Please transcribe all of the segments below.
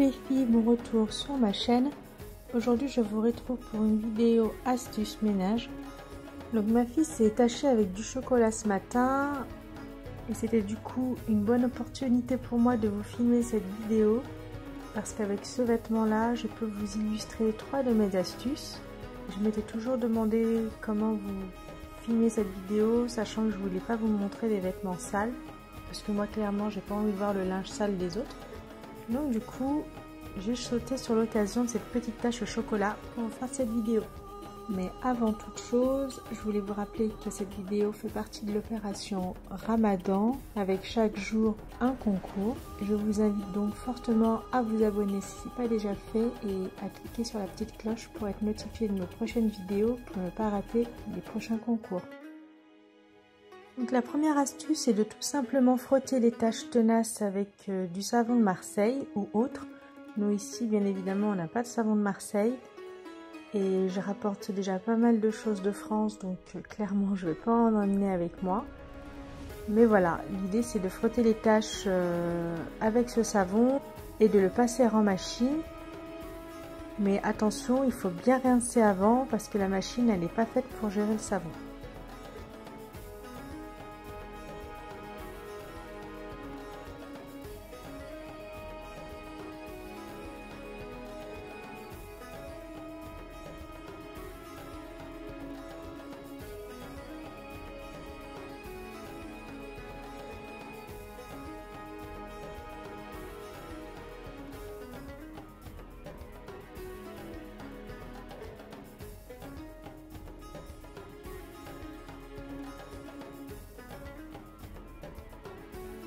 les filles, mon retour sur ma chaîne. Aujourd'hui je vous retrouve pour une vidéo astuce ménage. Donc ma fille s'est tachée avec du chocolat ce matin et c'était du coup une bonne opportunité pour moi de vous filmer cette vidéo parce qu'avec ce vêtement là je peux vous illustrer 3 de mes astuces. Je m'étais toujours demandé comment vous filmer cette vidéo, sachant que je voulais pas vous montrer des vêtements sales parce que moi clairement j'ai pas envie de voir le linge sale des autres. Donc du coup j'ai sauté sur l'occasion de cette petite tache au chocolat pour faire cette vidéo. Mais avant toute chose, je voulais vous rappeler que cette vidéo fait partie de l'opération Ramadan avec chaque jour un concours. Je vous invite donc fortement à vous abonner si ce n'est pas déjà fait et à cliquer sur la petite cloche pour être notifié de nos prochaines vidéos pour ne pas rater les prochains concours. Donc la première astuce est de tout simplement frotter les taches tenaces avec du savon de Marseille ou autre. Nous ici bien évidemment on n'a pas de savon de Marseille et je rapporte déjà pas mal de choses de France, donc clairement je ne vais pas en emmener avec moi. Mais voilà, l'idée c'est de frotter les taches avec ce savon et de le passer en machine. Mais attention, il faut bien rincer avant parce que la machine elle n'est pas faite pour gérer le savon.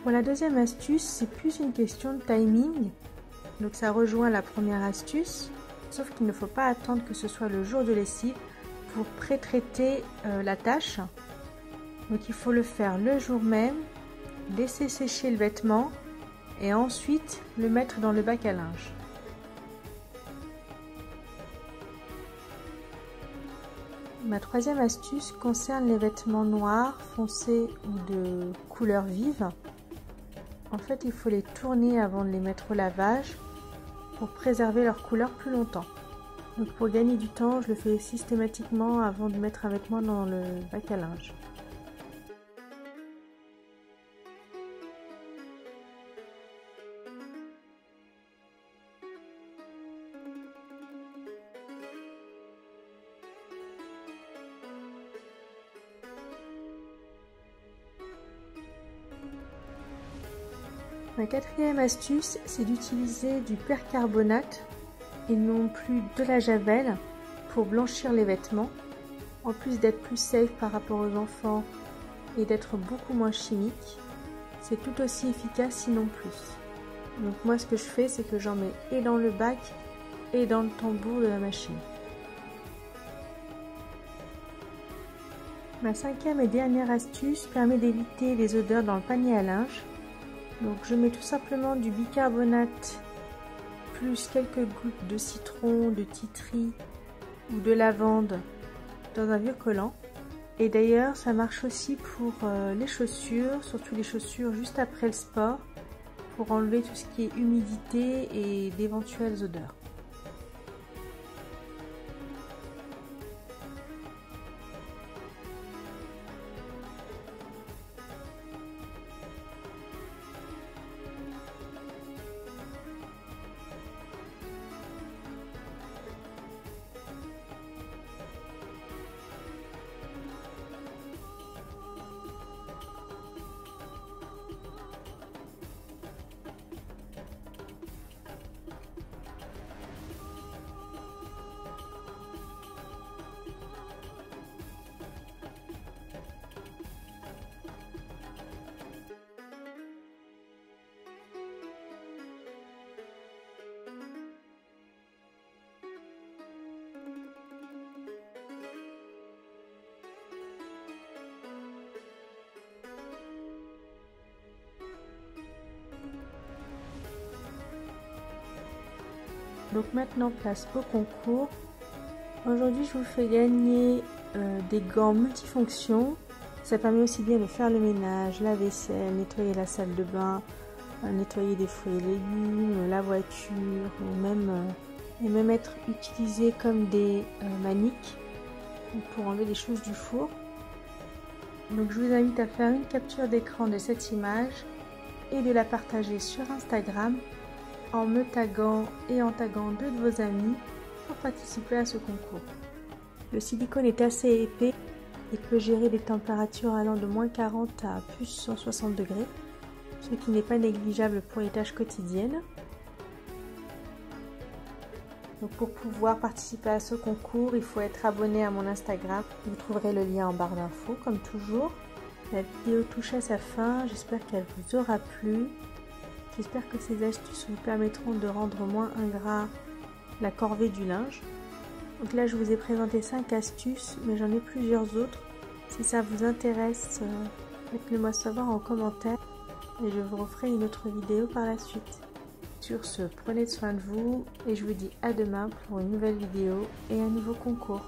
Pour la deuxième astuce, c'est plus une question de timing, donc ça rejoint la première astuce, sauf qu'il ne faut pas attendre que ce soit le jour de lessive pour pré-traiter la tâche. Donc il faut le faire le jour même, laisser sécher le vêtement et ensuite le mettre dans le bac à linge. Ma troisième astuce concerne les vêtements noirs, foncés ou de couleur vive. En fait, il faut les tourner avant de les mettre au lavage pour préserver leur couleur plus longtemps. Donc pour gagner du temps, je le fais systématiquement avant de mettre un vêtement dans le bac à linge. Ma quatrième astuce, c'est d'utiliser du percarbonate et non plus de la javel pour blanchir les vêtements, en plus d'être plus safe par rapport aux enfants et d'être beaucoup moins chimique. C'est tout aussi efficace sinon plus. Donc moi ce que je fais, c'est que j'en mets et dans le bac et dans le tambour de la machine. Ma cinquième et dernière astuce permet d'éviter les odeurs dans le panier à linge. Donc je mets tout simplement du bicarbonate plus quelques gouttes de citron, de titri ou de lavande dans un vieux collant. Et d'ailleurs ça marche aussi pour les chaussures, surtout les chaussures juste après le sport, pour enlever tout ce qui est humidité et d'éventuelles odeurs. Donc maintenant place au concours. Aujourd'hui je vous fais gagner des gants multifonctions. Ça permet aussi bien de faire le ménage, la vaisselle, nettoyer la salle de bain, nettoyer des fruits et légumes, la voiture, et même être utilisé comme des maniques pour enlever des choses du four. Donc je vous invite à faire une capture d'écran de cette image et de la partager sur Instagram en me taguant et en taguant 2 de vos amis pour participer à ce concours. Le silicone est assez épais et peut gérer des températures allant de -40 à plus 160 degrés, ce qui n'est pas négligeable pour les tâches quotidiennes. Donc pour pouvoir participer à ce concours, il faut être abonné à mon Instagram. Vous trouverez le lien en barre d'infos comme toujours. La vidéo touche à sa fin, j'espère qu'elle vous aura plu. J'espère que ces astuces vous permettront de rendre moins ingrat la corvée du linge. Donc là je vous ai présenté 5 astuces, mais j'en ai plusieurs autres. Si ça vous intéresse, faites-le moi savoir en commentaire et je vous referai une autre vidéo par la suite. Sur ce, prenez soin de vous et je vous dis à demain pour une nouvelle vidéo et un nouveau concours.